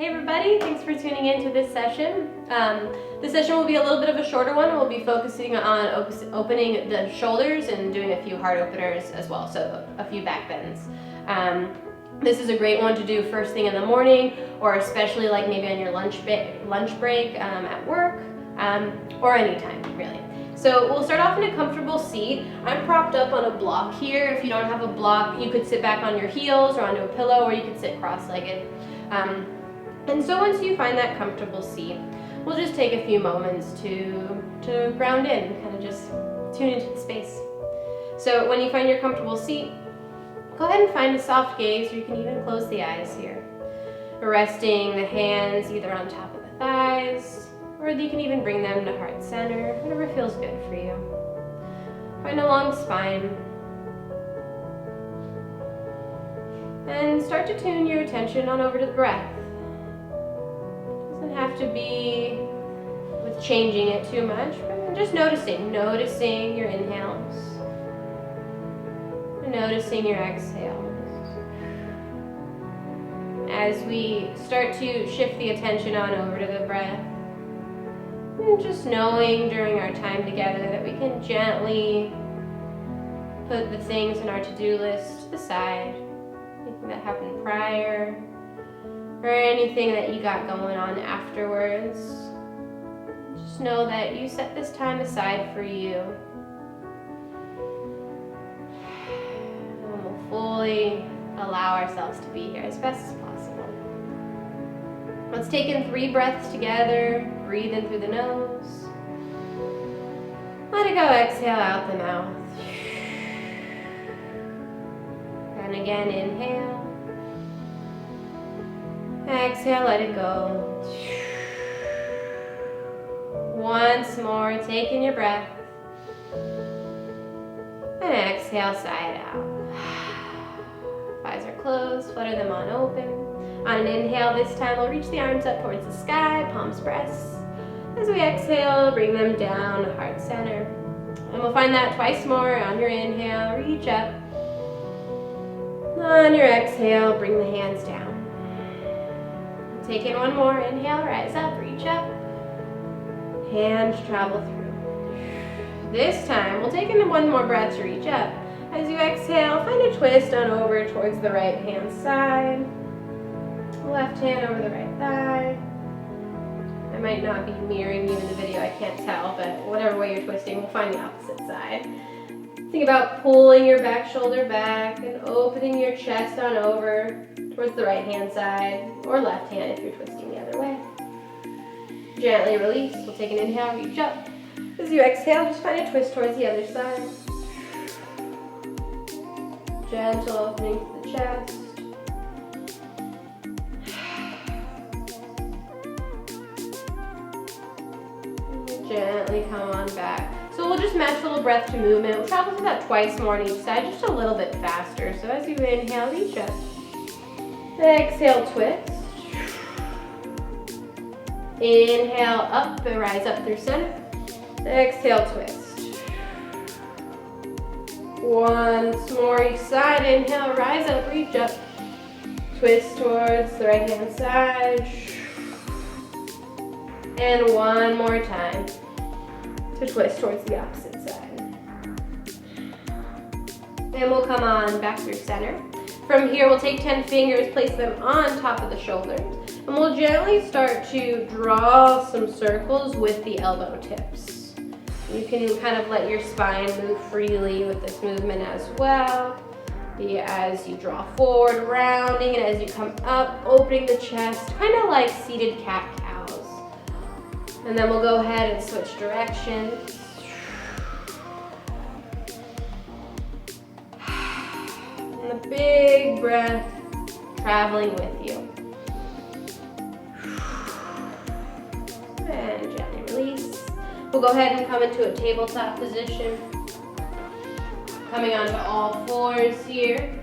Hey everybody, thanks for tuning in to this session. This session will be a little bit of a shorter one. We'll be focusing on opening the shoulders and doing a few heart openers as well, so a few back bends. This is a great one to do first thing in the morning, or especially like maybe on your lunch break at work, or anytime really. So we'll start off in a comfortable seat. I'm propped up on a block here. If you don't have a block, you could sit back on your heels or onto a pillow, or you could sit cross-legged. And so once you find that comfortable seat, we'll just take a few moments to ground in, kind of just tune into the space. So when you find your comfortable seat, go ahead and find a soft gaze, or you can even close the eyes here. Resting the hands either on top of the thighs, or you can even bring them to heart center, whatever feels good for you. Find a long spine. And start to tune your attention on over to the breath. Doesn't have to be with changing it too much, but just noticing your inhales. And noticing your exhales. As we start to shift the attention on over to the breath, and just knowing during our time together that we can gently put the things in our to-do list to the side, anything that happened prior, or anything that you got going on afterwards. Just know that you set this time aside for you. And we'll fully allow ourselves to be here as best as possible. Let's take in 3 breaths together. Breathe in through the nose. Let it go, exhale out the mouth. And again, inhale. Exhale, let it go. Once more, take in your breath. And exhale, sigh it out. Eyes are closed, flutter them on open. On an inhale this time, we'll reach the arms up towards the sky, palms press. As we exhale, bring them down to heart center. And we'll find that twice more. On your inhale, reach up. On your exhale, bring the hands down. Take in one more. Inhale, rise up, reach up. Hands travel through. This time, we'll take in one more breath to reach up. As you exhale, find a twist on over towards the right hand side. Left hand over the right thigh. I might not be mirroring you in the video, I can't tell, but whatever way you're twisting, we'll find the opposite side. Think about pulling your back shoulder back and opening your chest on over towards the right hand side, or left hand if you're twisting the other way. Gently release. We'll take an inhale, reach up. As you exhale, just find a twist towards the other side. Gentle opening to the chest. Gently come on back. So we'll just match a little breath to movement. We'll travel through that twice more on each side, just a little bit faster. So as you inhale, reach up. Exhale, twist. Inhale, up and rise up through center. Exhale, twist. Once more each side. Inhale, rise up, reach up. Twist towards the right hand side. And one more time to twist towards the opposite side. And we'll come on back through center. From here, we'll take 10 fingers, place them on top of the shoulders, and we'll gently start to draw some circles with the elbow tips. You can kind of let your spine move freely with this movement as well. As you draw forward, rounding, and as you come up, opening the chest, kind of like seated cat-cows. And then we'll go ahead and switch directions. And a big breath traveling with you. And gently release. We'll go ahead and come into a tabletop position. Coming onto all fours here.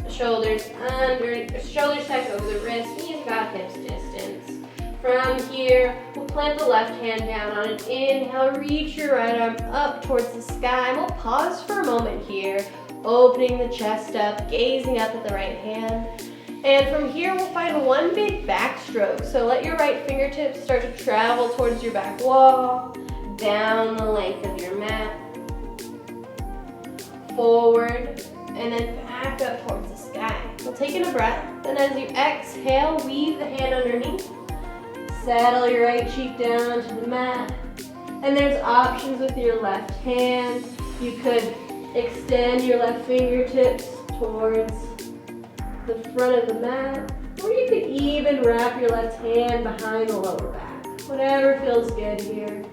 Shoulders tucked over the wrist, knees about hips distance. From here, we'll plant the left hand down. On an inhale, reach your right arm up towards the sky. We'll pause for a moment here, opening the chest up, gazing up at the right hand. And from here, we'll find one big backstroke. So let your right fingertips start to travel towards your back wall, down the length of your mat, forward, and then back up towards the sky. We'll take in a breath, then as you exhale, weave the hand underneath, settle your right cheek down to the mat, and there's options with your left hand. You could extend your left fingertips towards the front of the mat, or you could even wrap your left hand behind the lower back. Whatever feels good here.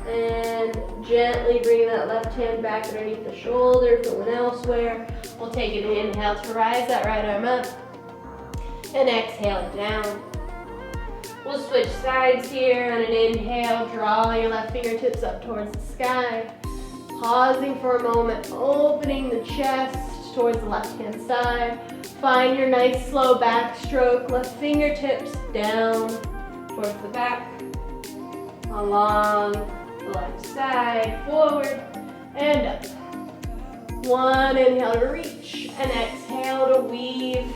And gently bring that left hand back underneath the shoulder, going elsewhere. We'll take an inhale to rise that right arm up, and exhale it down. We'll switch sides here. On an inhale, draw your left fingertips up towards the sky. Pausing for a moment, opening the chest towards the left-hand side. Find your nice slow backstroke. Left fingertips down towards the back, along the left side, forward and up. One inhale to reach, and exhale to weave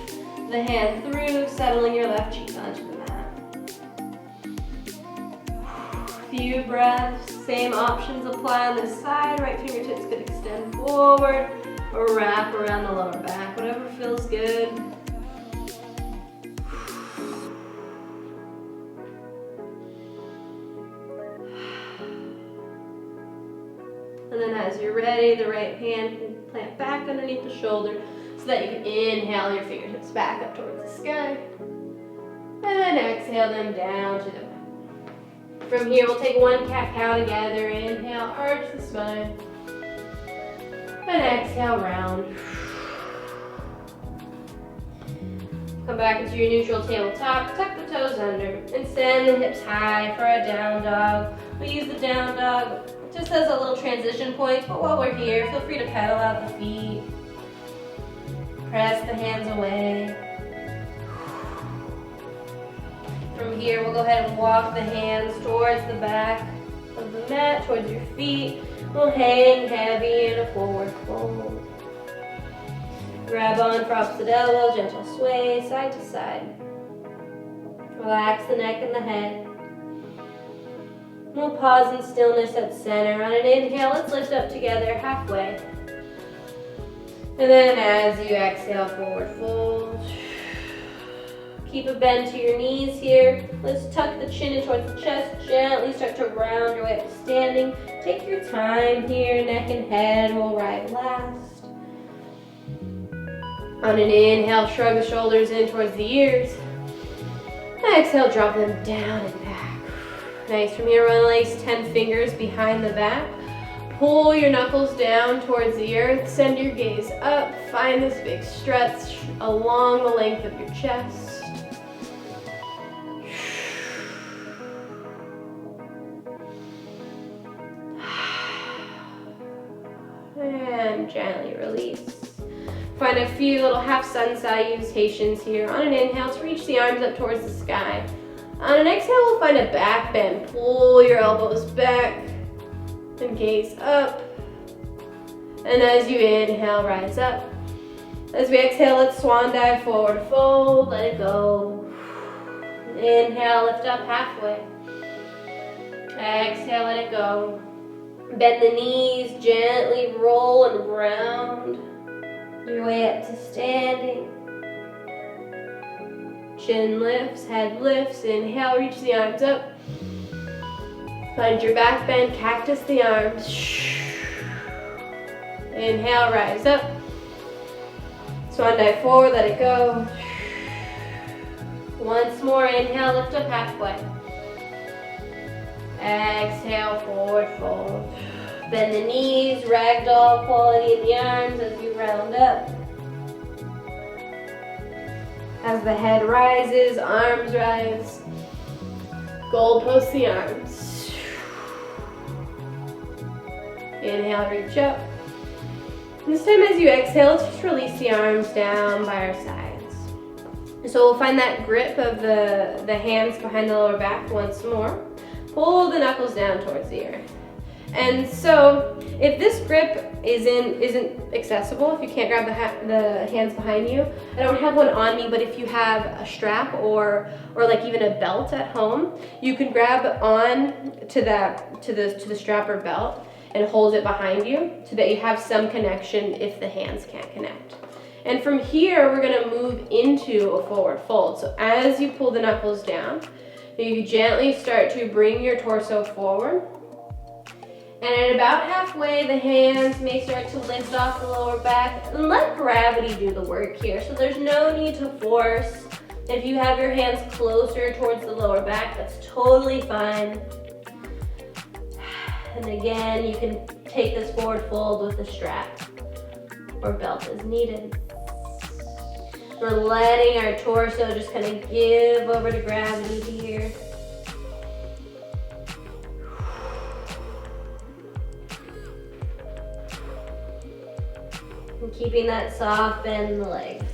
the hand through, settling your left cheek onto the mat. Few breaths, same options apply on this side. Right fingertips could extend forward or wrap around the lower back, whatever feels good. And then as you're ready, the right hand can plant back underneath the shoulder so that you can inhale your fingertips back up towards the sky. And then exhale them down to the back. From here, we'll take one cat-cow together. Inhale, arch the spine. And exhale, round. Come back into your neutral tabletop. Tuck the toes under and send the hips high for a down dog. We use the down dog just as a little transition point, but while we're here, feel free to pedal out the feet. Press the hands away. From here, we'll go ahead and walk the hands towards the back of the mat, towards your feet. We'll hang heavy in a forward fold. Grab on for opposite elbow, gentle sway, side to side. Relax the neck and the head. We'll pause in stillness at center. On an inhale, let's lift up together halfway. And then as you exhale, forward fold. Keep a bend to your knees here. Let's tuck the chin in towards the chest. Gently start to round your way up to standing. Take your time here. Neck and head will arrive last. On an inhale, shrug the shoulders in towards the ears. Exhale, drop them down and back. Nice. From here, release 10 fingers behind the back. Pull your knuckles down towards the earth. Send your gaze up. Find this big stretch along the length of your chest. And gently release. Find a few little half sun salutations here. On an inhale, to reach the arms up towards the sky. On an exhale, we'll find a back bend. Pull your elbows back and gaze up. And as you inhale, rise up. As we exhale, let's swan dive, forward fold, let it go. Inhale, lift up halfway. Exhale, let it go. Bend the knees, gently roll and round your way up to standing. Chin lifts, head lifts. Inhale, reach the arms up. Find your back bend, cactus the arms. Inhale, rise up. Swan dive forward, let it go. Once more, inhale, lift up halfway. Exhale, forward fold. Bend the knees, ragdoll quality in the arms as you round up. As the head rises, arms rise. Goalpost the arms. Inhale, reach up. This time as you exhale, let's just release the arms down by our sides. So we'll find that grip of the hands behind the lower back once more. Pull the knuckles down towards the earth. And so if this grip isn't accessible, if you can't grab the hands behind you, I don't have one on me, but if you have a strap or like even a belt at home, you can grab on to the strap or belt and hold it behind you so that you have some connection if the hands can't connect. And from here, we're gonna move into a forward fold. So as you pull the knuckles down, you gently start to bring your torso forward. And at about halfway, the hands may start to lift off the lower back and let gravity do the work here. So there's no need to force. If you have your hands closer towards the lower back, that's totally fine. And again, you can take this forward fold with a strap or belt as needed. We're letting our torso just kind of give over to gravity here. And keeping that soft bend in the legs.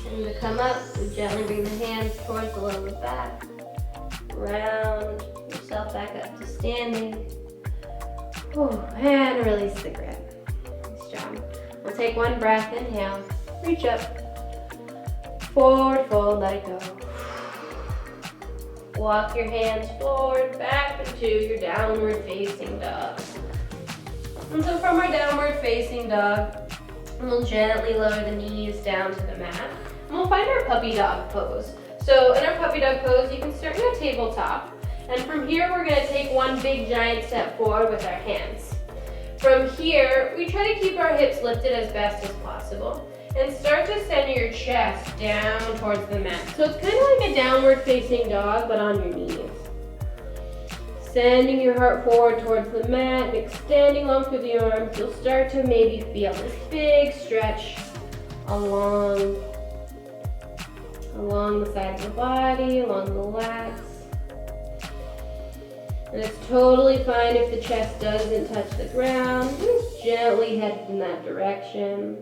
And to come up, we gently bring the hands towards the lower back. Round yourself back up to standing. Ooh, and release the grip. Nice job. We'll take one breath, inhale, reach up. Forward fold, let it go. Walk your hands forward, back into your downward facing dog. And so from our downward facing dog, we'll gently lower the knees down to the mat. And we'll find our puppy dog pose. So in our puppy dog pose, you can start in a tabletop. And from here, we're gonna take one big giant step forward with our hands. From here, we try to keep our hips lifted as best as possible. And start to send your chest down towards the mat. So it's kind of like a downward facing dog, but on your knees. Sending your heart forward towards the mat and extending long through the arms. You'll start to maybe feel this big stretch along the sides of the body, along the legs. And it's totally fine if the chest doesn't touch the ground. Just gently head in that direction.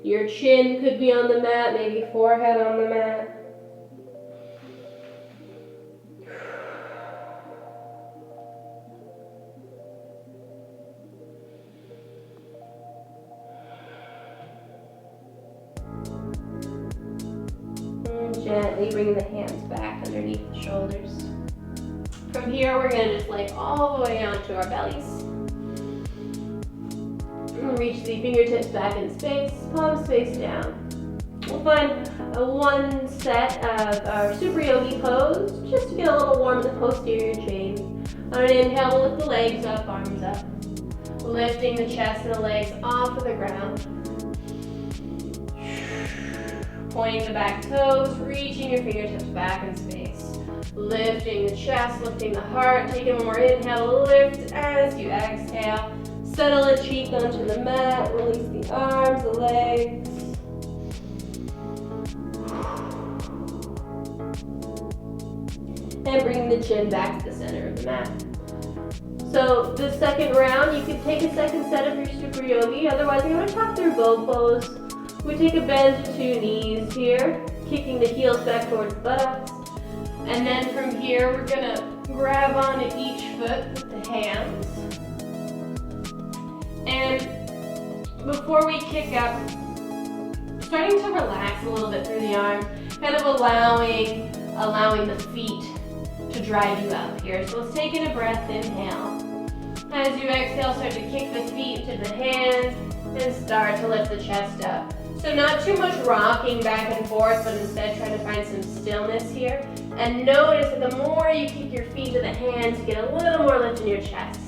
Your chin could be on the mat, maybe forehead on the mat. And gently bring the hands back underneath the shoulders. From here, we're gonna just lay all the way onto our bellies. Reach the fingertips back in space, palms face down. We'll find one set of our Super Yogi pose, just to get a little warm in the posterior chain. On an inhale, we'll lift the legs up, arms up. Lifting the chest and the legs off of the ground. Pointing the back toes, reaching your fingertips back in space. Lifting the chest, lifting the heart, taking one more inhale, lift as you exhale. Settle a cheek onto the mat, release the arms, the legs. And bring the chin back to the center of the mat. So the second round, you can take a second set of your Super Yogi. Otherwise, I'm going to talk through bow pose. We take a bend to two knees here, kicking the heels back towards the buttocks. And then from here, we're going to grab onto each foot with the hands. And before we kick up, starting to relax a little bit through the arm, kind of allowing the feet to drive you up here. So let's take in a breath, inhale. As you exhale, start to kick the feet to the hands and start to lift the chest up. So not too much rocking back and forth, but instead trying to find some stillness here. And notice that the more you kick your feet to the hands, you get a little more lift in your chest.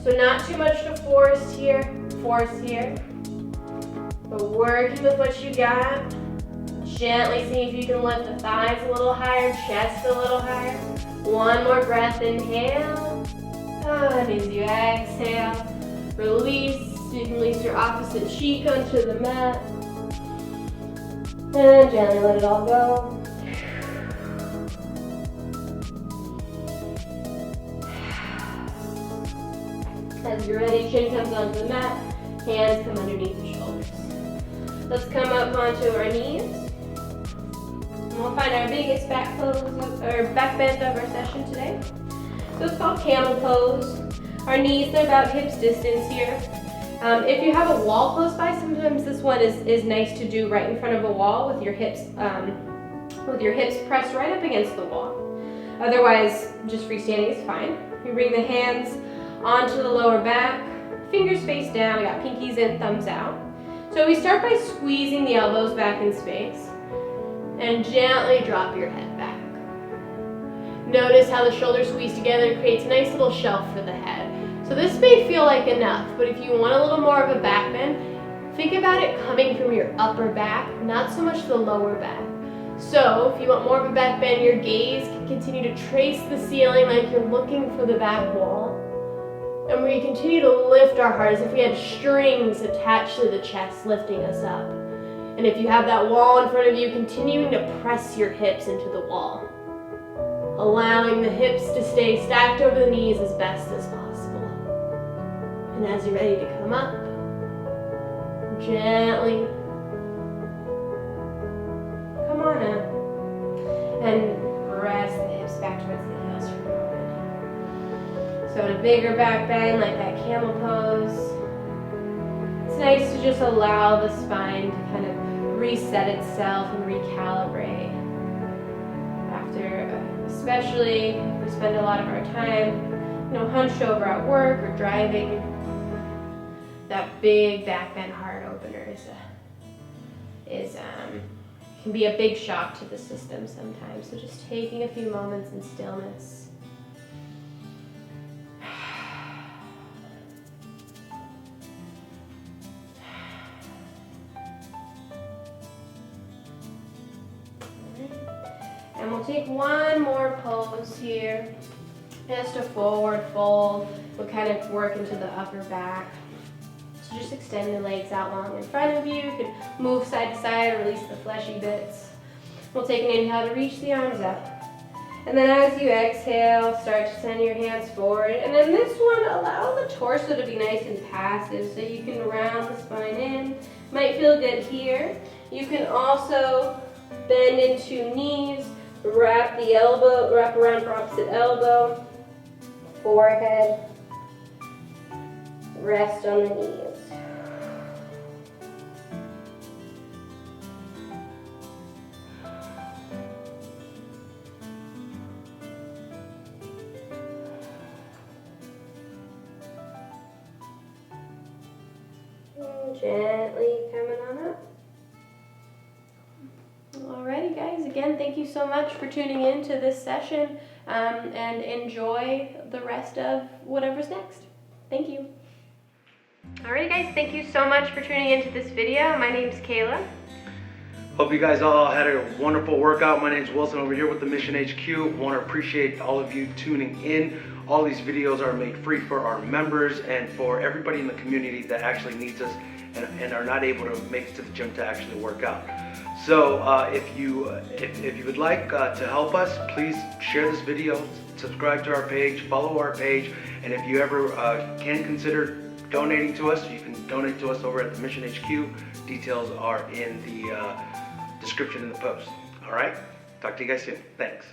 So not too much to force here, but working with what you got. Gently see if you can lift the thighs a little higher, chest a little higher. One more breath, inhale. And as you exhale, release. You can release your opposite cheek onto the mat. And gently let it all go. As you're ready, chin comes onto the mat, hands come underneath the shoulders. Let's come up onto our knees. And we'll find our biggest back bend of our session today. So it's called camel pose. Our knees are about hips distance here. If you have a wall close by, sometimes this one is nice to do right in front of a wall with your hips pressed right up against the wall. Otherwise, just freestanding is fine. You bring the hands onto the lower back, fingers face down. We got pinkies in, thumbs out. So we start by squeezing the elbows back in space and gently drop your head back. Notice how the shoulders squeeze together, creates a nice little shelf for the head. So this may feel like enough, but if you want a little more of a back bend, think about it coming from your upper back, not so much the lower back. So if you want more of a back bend, your gaze can continue to trace the ceiling like you're looking for the back wall. And we continue to lift our heart as if we had strings attached to the chest, lifting us up. And if you have that wall in front of you, continuing to press your hips into the wall. Allowing the hips to stay stacked over the knees as best as possible. And as you're ready to come up, gently come on up and press the hips back towards the heels for a moment. So in a bigger back bend, like that camel pose, it's nice to just allow the spine to kind of reset itself and recalibrate. After, especially if we spend a lot of our time, hunched over at work or driving, that big back bend heart opener can be a big shock to the system sometimes. So just taking a few moments in stillness. And we'll take one more pose here. Just a forward fold. We'll kind of work into the upper back. So just extend the legs out long in front of you. You can move side to side, release the fleshy bits. We'll take an inhale to reach the arms up. And then as you exhale, start to send your hands forward. And then this one, allow the torso to be nice and passive so you can round the spine in. Might feel good here. You can also bend into knees, wrap around for opposite elbow, forehead, rest on the knees. And gently coming on up. Alrighty guys, again, thank you so much for tuning in to this session and enjoy the rest of whatever's next. Thank you. Alrighty guys, thank you so much for tuning into this video. My name's Kayla. Hope you guys all had a wonderful workout. My name's Wilson over here with the Mission HQ. Want to appreciate all of you tuning in. All these videos are made free for our members and for everybody in the community that actually needs us and are not able to make it to the gym to actually work out. So if you would like to help us, please share this video, subscribe to our page, follow our page, and if you ever can consider donating to us, you can donate to us over at the Mission HQ. Details are in the description in the post. All right? Talk to you guys soon. Thanks.